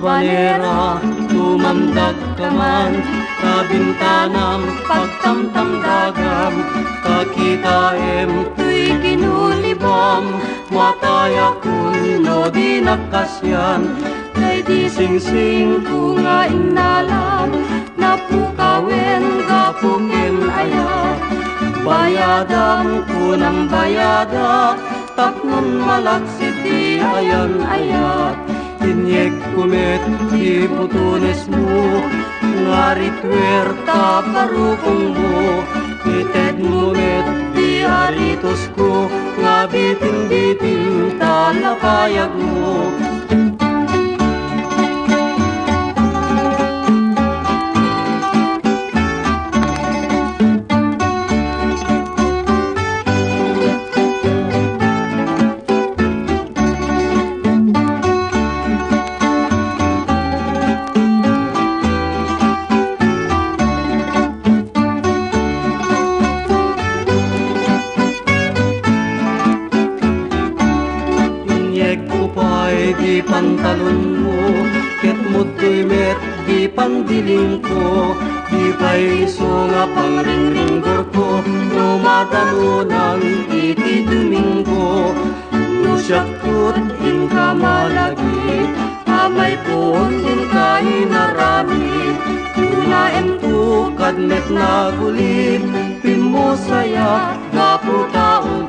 habanera, tumamdag ka man, kabintanam, pagtamtam dagam, kakitaem, tuy kinulibam, mataya kun no di nakasyan, kay di sing-sing ku nga inalam, napukawen gapukin ayat, bayadam ku ng bayadak, tapnon malaksit di ayan ayat, inyek kumet di butunes mo, ngarit werta parukong mo, ited mo met di aritos ko, nga bitin-bitin talapayag mo. Di pantalon mo, ket mutoy met di pandiling ko, di paiso nga pangringringgor ko, no madamo ng iti Domingo, no siyakot in ka malagi, amay po in ka inarami, kunaem tu kadnet na gulit, pimosaya gapu taong